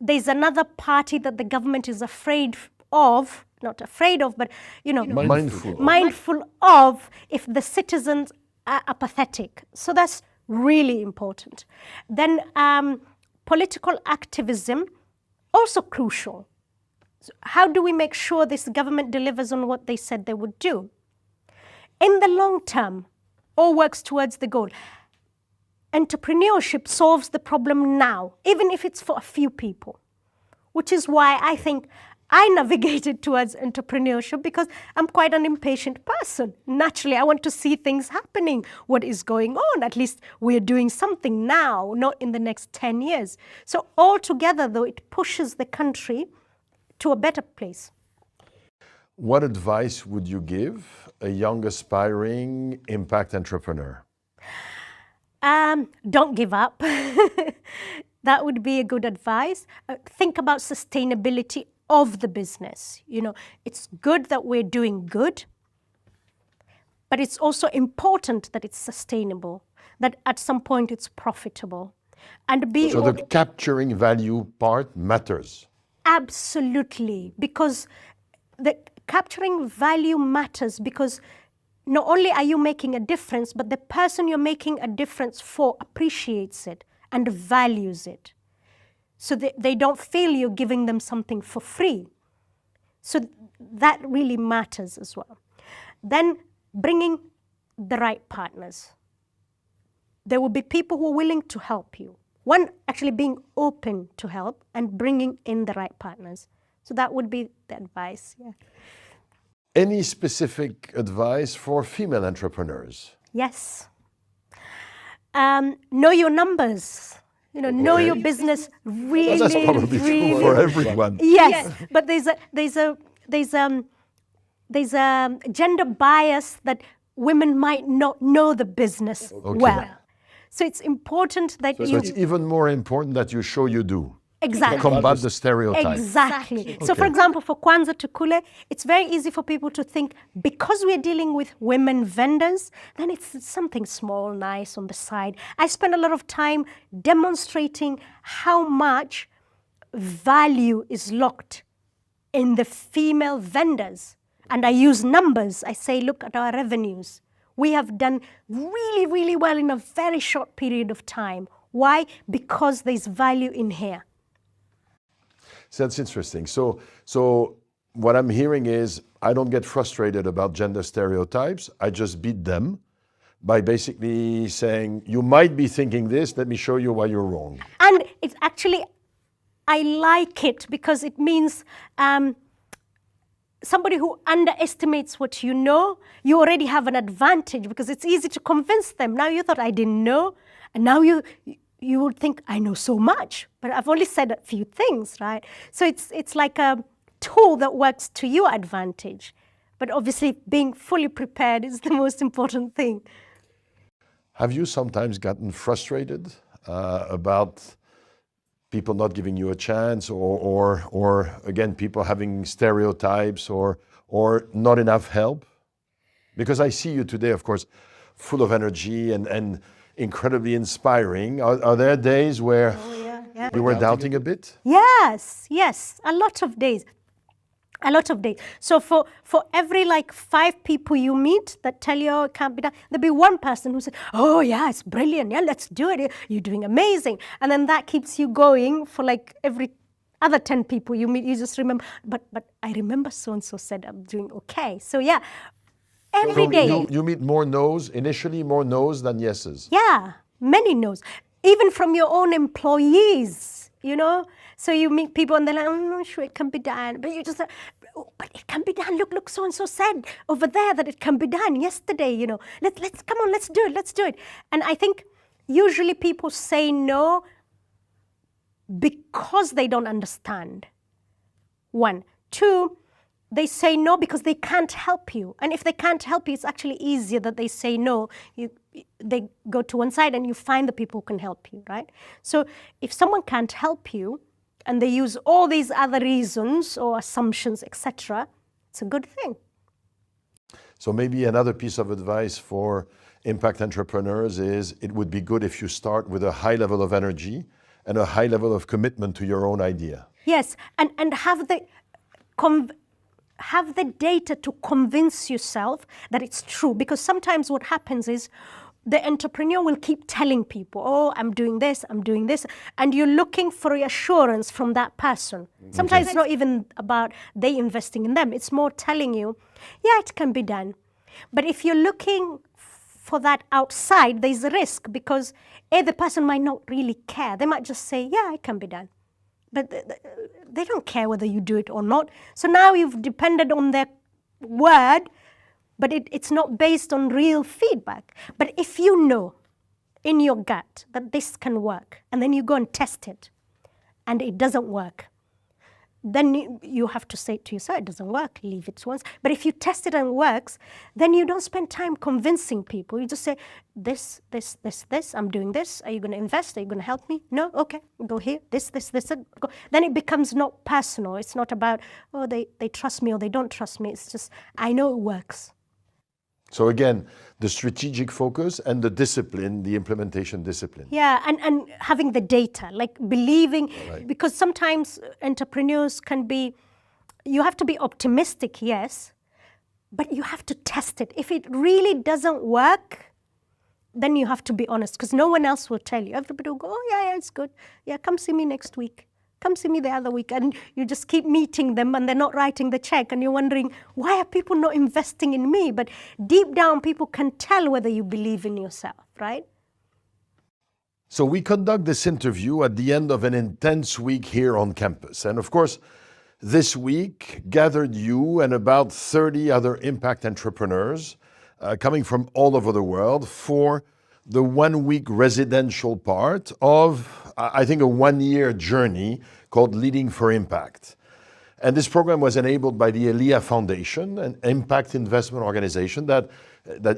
there's another party that the government is afraid of, not afraid of, but mindful of if the citizens are apathetic. So that's really important. Then political activism, also crucial. So how do we make sure this government delivers on what they said they would do? In the long term, all works towards the goal. Entrepreneurship solves the problem now, even if it's for a few people, which is why I think I navigated towards entrepreneurship, because I'm quite an impatient person. Naturally, I want to see things happening. What is going on? At least we're doing something now, not in the next 10 years. So altogether, though, it pushes the country to a better place. What advice would you give a young aspiring impact entrepreneur? Don't give up. That would be a good advice. Think about sustainability of the business. You know, it's good that we're doing good, but it's also important that it's sustainable, that at some point it's profitable. And so the capturing value part matters. Absolutely, because the capturing value matters, because not only are you making a difference, but the person you're making a difference for appreciates it and values it. So they don't feel you're giving them something for free. So that really matters as well. Then bringing the right partners. There will be people who are willing to help you. One, actually being open to help and bringing in the right partners. So that would be the advice, yeah. Any specific advice for female entrepreneurs? Yes. Know your numbers. You know, know your business really. Well, that's probably true for everyone. Yes, but there's a gender bias that women might not know the business well. So it's important that So it's even more important that you show you do. Exactly. To combat the stereotype. Exactly. So for example, for Kwanza Tukule, it's very easy for people to think because we're dealing with women vendors, then it's something small, nice on the side. I spend a lot of time demonstrating how much value is locked in the female vendors. And I use numbers. I say, look at our revenues. we have done really, really well in a very short period of time. Why? Because there's value in here. So that's interesting. So what I'm hearing is I don't get frustrated about gender stereotypes. I just beat them by basically saying, you might be thinking this, let me show you why you're wrong. And it's actually, I like it because it means somebody who underestimates what you know, you already have an advantage because it's easy to convince them. Now you thought I didn't know, and now you would think I know so much, but I've only said a few things, right? So it's like a tool that works to your advantage. But obviously being fully prepared is the most important thing. Have you sometimes gotten frustrated about people not giving you a chance or again, people having stereotypes or not enough help? Because I see you today, of course, full of energy and incredibly inspiring. Are there days where you were doubting a bit? Yes, a lot of days. A lot of days. So for every 5 people you meet that tell you, oh, it can't be done, there'll be one person who says, oh yeah, it's brilliant, yeah, let's do it, you're doing amazing. And then that keeps you going for every other 10 people you meet, you just remember, but I remember so-and-so said I'm doing okay. So yeah, every day. You meet more no's, initially more no's than yeses. Yeah, many no's. Even from your own employees, you know? So you meet people and they're like, I'm not sure it can be done. But you just say, oh, but it can be done. Look, so-and-so said over there that it can be done yesterday, you know. Let's come on, let's do it. And I think usually people say no because they don't understand. 1. 2, they say no because they can't help you. And if they can't help you, it's actually easier that they say no. They go to one side and you find the people who can help you, right? So if someone can't help you and they use all these other reasons or assumptions, etc., it's a good thing. So maybe another piece of advice for impact entrepreneurs is it would be good if you start with a high level of energy and a high level of commitment to your own idea. Yes, and have the data to convince yourself that it's true. Because sometimes what happens is the entrepreneur will keep telling people, oh, I'm doing this, and you're looking for reassurance from that person. Sometimes it's not even about they investing in them. It's more telling you, yeah, it can be done. But if you're looking for that outside, there's a risk because the person might not really care. They might just say, yeah, it can be done. But they don't care whether you do it or not. So now you've depended on their word, but it's not based on real feedback. But if you know in your gut that this can work, and then you go and test it, and it doesn't work, then you have to say to yourself, it doesn't work, leave it once. But if you test it and it works, then you don't spend time convincing people. You just say, this, I'm doing this. Are you going to invest? Are you going to help me? No? Okay, go here, this. Go. Then it becomes not personal. It's not about, oh, they trust me or they don't trust me. It's just, I know it works. So again, the strategic focus and the discipline, the implementation discipline. Yeah, and having the data, believing, right. Because sometimes entrepreneurs can be, you have to be optimistic, yes, but you have to test it. If it really doesn't work, then you have to be honest, because no one else will tell you. Everybody will go, oh, yeah, it's good. Yeah, come see me next week. Come see me the other week. And you just keep meeting them and they're not writing the check. And you're wondering, why are people not investing in me? But deep down, people can tell whether you believe in yourself, right? So we conduct this interview at the end of an intense week here on campus. And of course, this week gathered you and about 30 other impact entrepreneurs coming from all over the world for the 1-week residential part of, I think, a 1-year journey called Leading for Impact. And this program was enabled by the ELIA Foundation, an impact investment organization that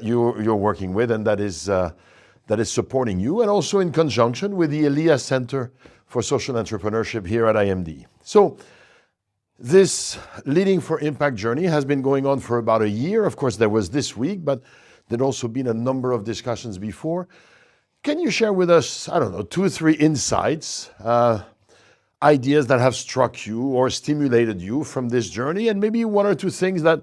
you're working with and that is supporting you, and also in conjunction with the ELIA Center for Social Entrepreneurship here at IMD. So this Leading for Impact journey has been going on for about a year. Of course, there was this week, but there'd also been a number of discussions before. Can you share with us, 2 or 3 insights, ideas that have struck you or stimulated you from this journey, and maybe 1 or 2 things that,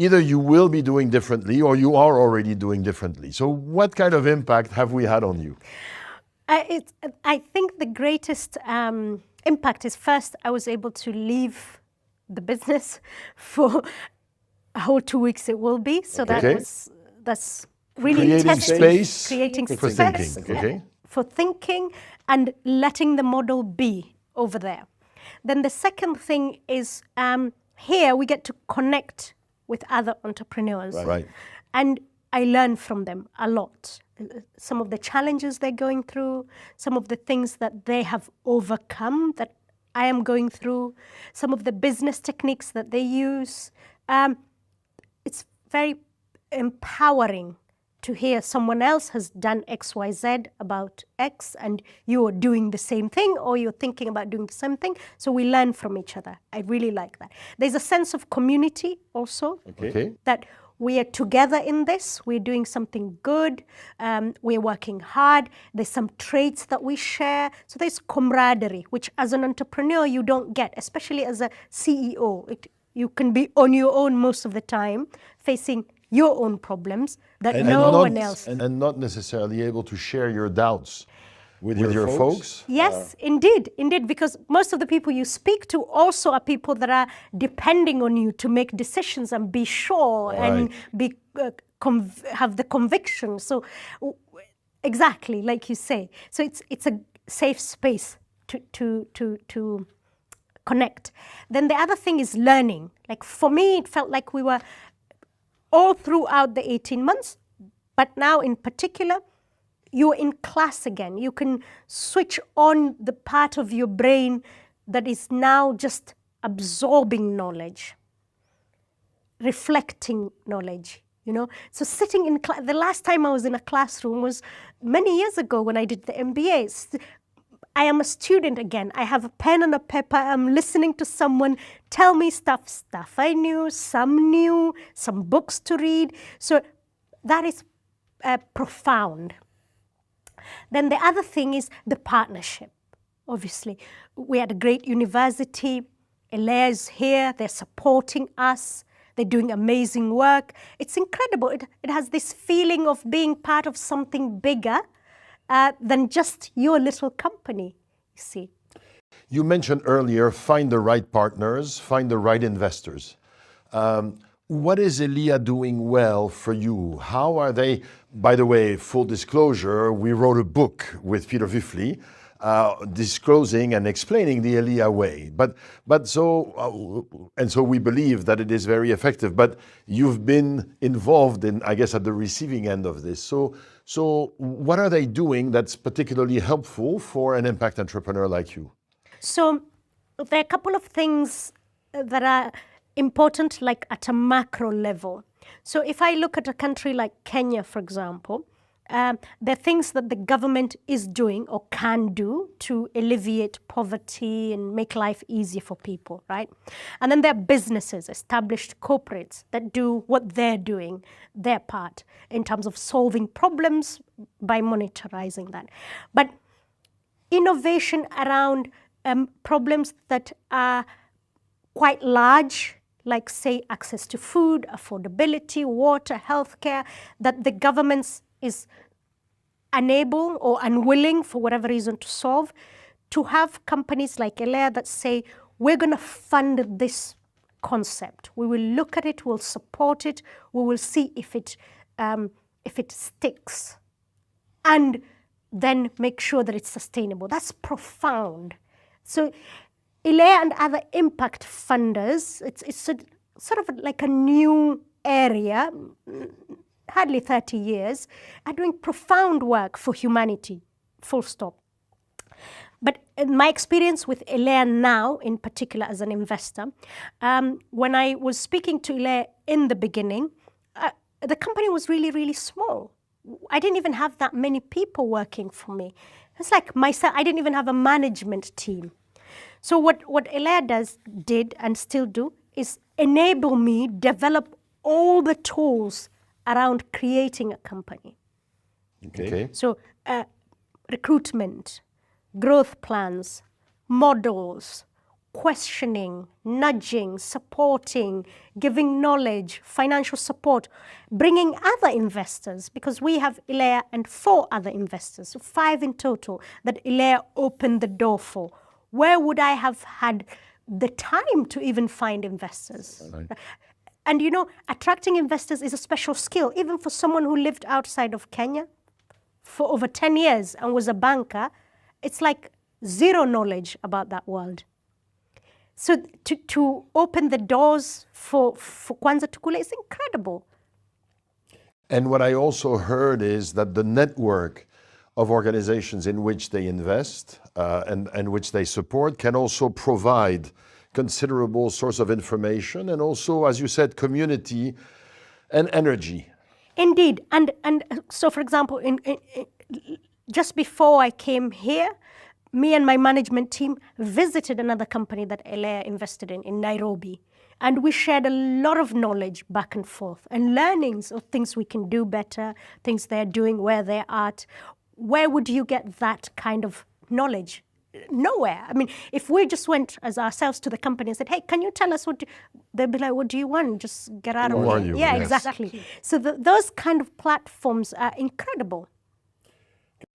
either you will be doing differently or you are already doing differently. So what kind of impact have we had on you? I think the greatest impact is, first, I was able to leave the business for a whole 2 weeks it will be. So that's really creating space creating for space thinking. for thinking and letting the model be over there. Then the second thing is here we get to connect with other entrepreneurs. Right. And I learn from them a lot. Some of the challenges they're going through, some of the things that they have overcome that I am going through, some of the business techniques that they use. It's very empowering to hear someone else has done X, Y, Z about X, and you're doing the same thing, or you're thinking about doing the same thing. So we learn from each other. I really like that. There's a sense of community also, that we are together in this. We're doing something good. We're working hard. There's some traits that we share. So there's camaraderie, which as an entrepreneur you don't get, especially as a CEO. You can be on your own most of the time, facing your own problems that no one else. And not necessarily able to share your doubts with your folks. Yes, indeed, because most of the people you speak to also are people that are depending on you to make decisions and be sure and be have the conviction. So exactly, like you say. So it's a safe space to connect. Then the other thing is learning. Like for me, it felt like we were all throughout the 18 months, but now in particular, you're in class again. You can switch on the part of your brain that is now just absorbing knowledge, reflecting knowledge, you know? So sitting in class, the last time I was in a classroom was many years ago when I did the MBA. I am a student again. I have a pen and a paper. I'm listening to someone tell me stuff I knew, some books to read. So that is profound. Then the other thing is the partnership. Obviously, we had a great university. Elea is here. They're supporting us. They're doing amazing work. It's incredible. It has this feeling of being part of something bigger than just your little company, you see. You mentioned earlier, find the right partners, find the right investors. What is Elea doing well for you? How are they, by the way, full disclosure, we wrote a book with Peter Wiffli disclosing and explaining the Elea way. So we believe that it is very effective, but you've been involved in, I guess, at the receiving end of this. So what are they doing that's particularly helpful for an impact entrepreneur like you? So there are a couple of things that are important, like at a macro level. So if I look at a country like Kenya, for example, there are things that the government is doing or can do to alleviate poverty and make life easier for people, right? And then there are businesses, established corporates that do what they're doing, their part, in terms of solving problems by monetizing that. But innovation around problems that are quite large, like, say, access to food, affordability, water, healthcare, that the government is unable or unwilling, for whatever reason, to solve, to have companies like Elea that say, we're going to fund this concept. We will look at it, we'll support it, we will see if it sticks, and then make sure that it's sustainable. That's profound. So Elea and other impact funders, it's sort of like a new area, hardly 30 years, are doing profound work for humanity, full stop. But in my experience with Elea now, in particular as an investor, when I was speaking to Elea in the beginning, the company was really, really small. I didn't even have that many people working for me. It's like myself, I didn't even have a management team. So what Elea did and still do is enable me develop all the tools around creating a company. Okay. So recruitment, growth plans, models, questioning, nudging, supporting, giving knowledge, financial support, bringing other investors, because we have ILEA and 4 other investors, so 5 in total that ILEA opened the door for. Where would I have had the time to even find investors? Right. And you know, attracting investors is a special skill, even for someone who lived outside of Kenya for over 10 years and was a banker. It's like zero knowledge about that world. So to open the doors for Kwanza Tukule is incredible. And what I also heard is that the network of organizations in which they invest and which they support can also provide considerable source of information and also, as you said, community and energy. Indeed. And so, for example, just before I came here, me and my management team visited another company that ILEA invested in Nairobi. And we shared a lot of knowledge back and forth and learnings of things we can do better, things they're doing, where they're at. Where would you get that kind of knowledge? Nowhere. I mean, if we just went as ourselves to the company and said, hey, can you tell us they'd be like, what do you want? Just get out of here. Who are you? Yeah, Yes. exactly. So those kind of platforms are incredible.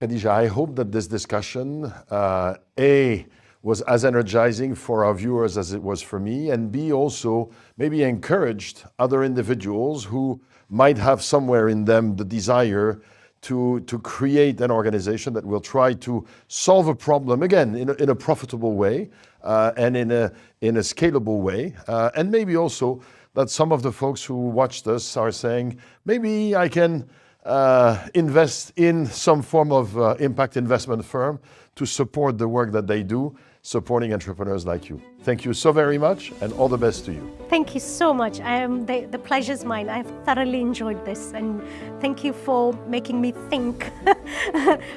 Khadija, I hope that this discussion, A, was as energizing for our viewers as it was for me, and B, also maybe encouraged other individuals who might have somewhere in them the desire to create an organization that will try to solve a problem, again, in a profitable way and in a scalable way. And maybe also that some of the folks who watched us are saying, maybe I can invest in some form of impact investment firm to support the work that they do, supporting entrepreneurs like you. Thank you so very much, and all the best to you. Thank you so much. The pleasure's mine. I've thoroughly enjoyed this, and thank you for making me think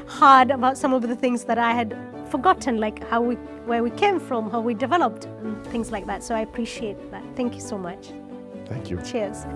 hard about some of the things that I had forgotten, like where we came from, how we developed, and things like that. So I appreciate that. Thank you so much. Thank you. Cheers.